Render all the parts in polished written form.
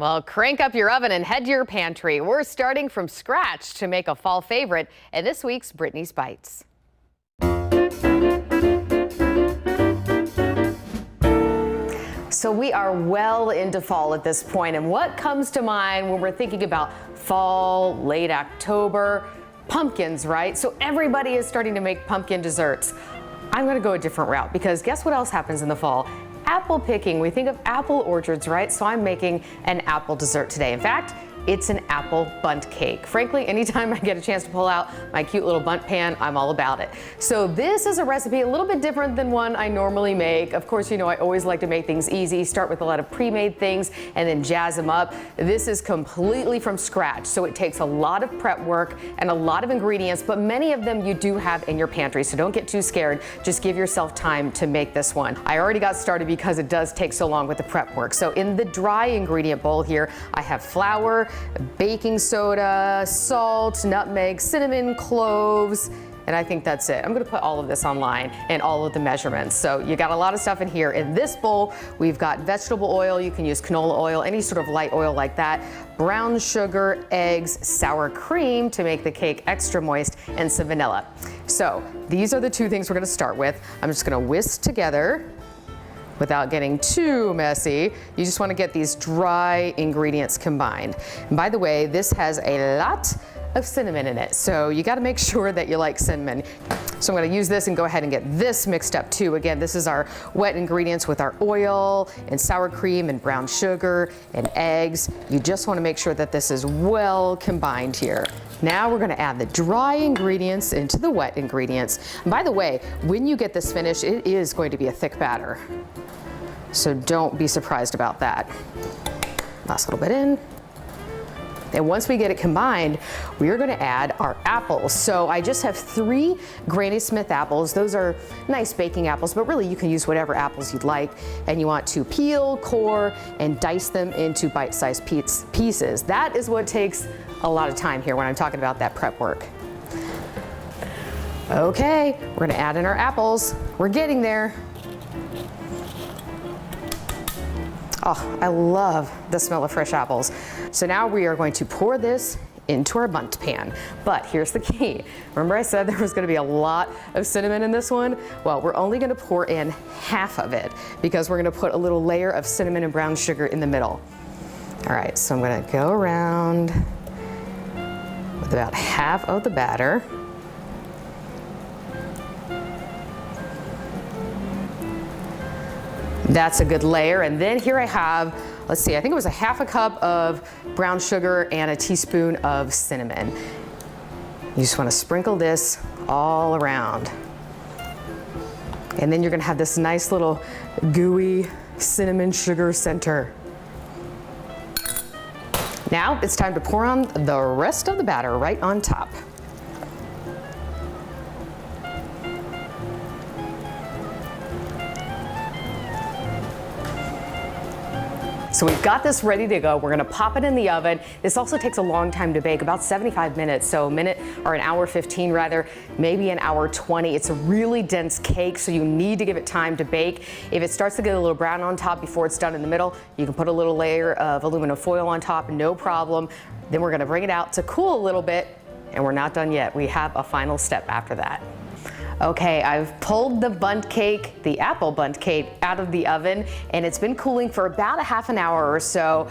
Well, crank up your oven and head to your pantry. We're starting from scratch to make a fall favorite in this week's Brittany's Bites. So we are well into fall at this point, and what comes to mind when we're thinking about fall, late October? Pumpkins, right? So everybody is starting to make pumpkin desserts. I'm going to go a different route because guess what else happens in the fall? Apple picking. We think of apple orchards, right? So I'm making an apple dessert today. In fact, it's an apple bundt cake. Frankly, anytime I get a chance to pull out my cute little bundt pan, I'm all about it. So this is a recipe a little bit different than one I normally make. Of course, you know I always like to make things easy, start with a lot of pre-made things and then jazz them up. This is completely from scratch, so it takes a lot of prep work and a lot of ingredients, but many of them you do have in your pantry, so don't get too scared. Just give yourself time to make this one. I already got started because it does take so long with the prep work. So in the dry ingredient bowl here, I have flour, baking soda, salt, nutmeg, cinnamon, cloves, and I think that's it. I'm gonna put all of this online and all of the measurements. So you got a lot of stuff in here. In this bowl, we've got vegetable oil. You can use canola oil, any sort of light oil like that. Brown sugar, eggs, sour cream to make the cake extra moist, and some vanilla. So these are the two things we're gonna start with. I'm just gonna whisk together without getting too messy. You just want to get these dry ingredients combined. And by the way, this has a lot of cinnamon in it, so you got to make sure that you like cinnamon. So I'm going to use this and go ahead and get this mixed up too. Again, this is our wet ingredients with our oil and sour cream and brown sugar and eggs. You just want to make sure that this is well combined here. Now we're going to add the dry ingredients into the wet ingredients. And by the way, when you get this finished, it is going to be a thick batter. So don't be surprised about that. Last little bit in. And once we get it combined, we are going to add our apples. So I just have 3 Granny Smith apples. Those are nice baking apples, but really you can use whatever apples you'd like. And you want to peel, core, and dice them into bite-sized pieces. That is what takes a lot of time here when I'm talking about that prep work. Okay, we're going to add in our apples. We're getting there. Oh, I love the smell of fresh apples. So now we are going to pour this into our bundt pan. But here's the key. Remember I said there was going to be a lot of cinnamon in this one? Well, we're only going to pour in half of it because we're going to put a little layer of cinnamon and brown sugar in the middle. All right, so I'm going to go around with about half of the batter. That's a good layer. And then here I have, let's see, I think it was a half a cup of brown sugar and a teaspoon of cinnamon. You just want to sprinkle this all around. And then you're going to have this nice little gooey cinnamon sugar center. Now it's time to pour on the rest of the batter right on top. So we've got this ready to go. We're gonna pop it in the oven. This also takes a long time to bake, about 75 minutes. So a minute or an hour 15 rather, maybe an hour 20. It's a really dense cake, so you need to give it time to bake. If it starts to get a little brown on top before it's done in the middle, you can put a little layer of aluminum foil on top, no problem. Then we're gonna bring it out to cool a little bit, and we're not done yet. We have a final step after that. Okay, I've pulled the bundt cake, the apple bundt cake, out of the oven, and it's been cooling for about a half an hour or so.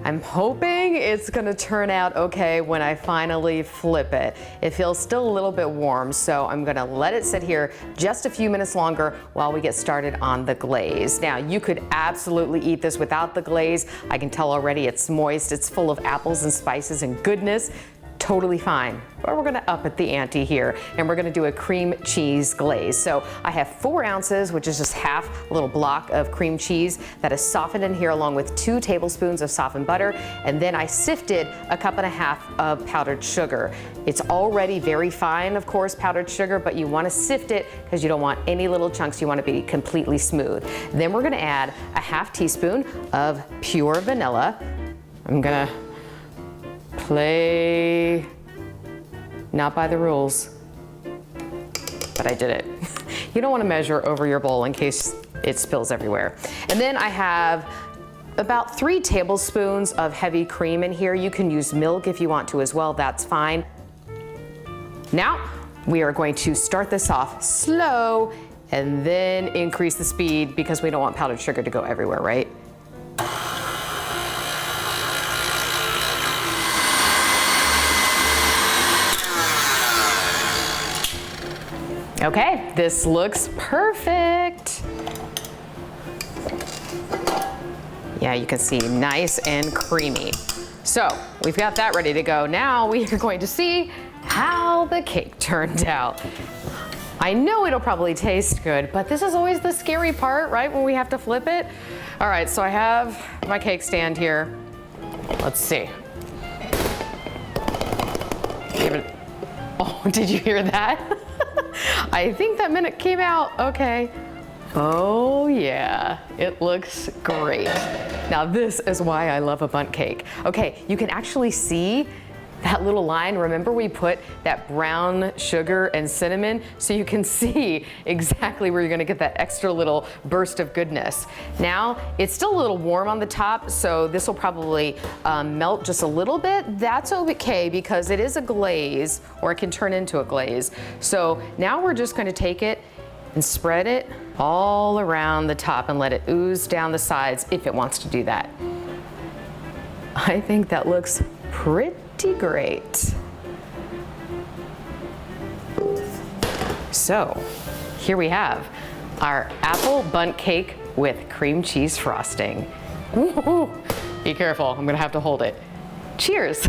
I'm hoping it's gonna turn out okay when I finally flip it. It feels still a little bit warm, so I'm gonna let it sit here just a few minutes longer while we get started on the glaze. Now, you could absolutely eat this without the glaze. I can tell already it's moist, it's full of apples and spices and goodness. Totally fine, but we're gonna up at the ante here, and we're gonna do a cream cheese glaze. So I have 4 ounces, which is just half a little block of cream cheese that is softened in here, along with 2 tablespoons of softened butter, and then I sifted a cup and a half of powdered sugar. It's already very fine, of course, powdered sugar, but you wanna sift it because you don't want any little chunks. You want it to be completely smooth. Then we're gonna add a half teaspoon of pure vanilla. I'm gonna play not by the rules, but I did it. You don't want to measure over your bowl in case it spills everywhere. And then I have about 3 tablespoons of heavy cream in here. You can use milk if you want to as well, that's fine. Now, we are going to start this off slow and then increase the speed because we don't want powdered sugar to go everywhere, right? Okay, this looks perfect. Yeah, you can see nice and creamy. So we've got that ready to go. Now we are going to see how the cake turned out. I know it'll probably taste good, but this is always the scary part, right? When we have to flip it. All right, so I have my cake stand here. Let's see. Oh, did you hear that? I think that minute came out. Okay. Oh yeah, it looks great. Now this is why I love a bundt cake. Okay, you can actually see that little line. Remember we put that brown sugar and cinnamon, so you can see exactly where you're gonna get that extra little burst of goodness. Now, it's still a little warm on the top, so this will probably melt just a little bit. That's okay because it is a glaze, or it can turn into a glaze. So now we're just gonna take it and spread it all around the top and let it ooze down the sides if it wants to do that. I think that looks pretty great. So here we have our apple bundt cake with cream cheese frosting. Ooh, be careful, I'm gonna have to hold it. Cheers.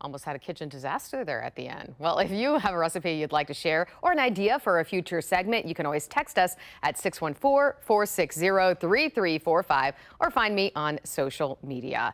Almost had a kitchen disaster there at the end. Well, if you have a recipe you'd like to share or an idea for a future segment, you can always text us at 614-460-3345 or find me on social media.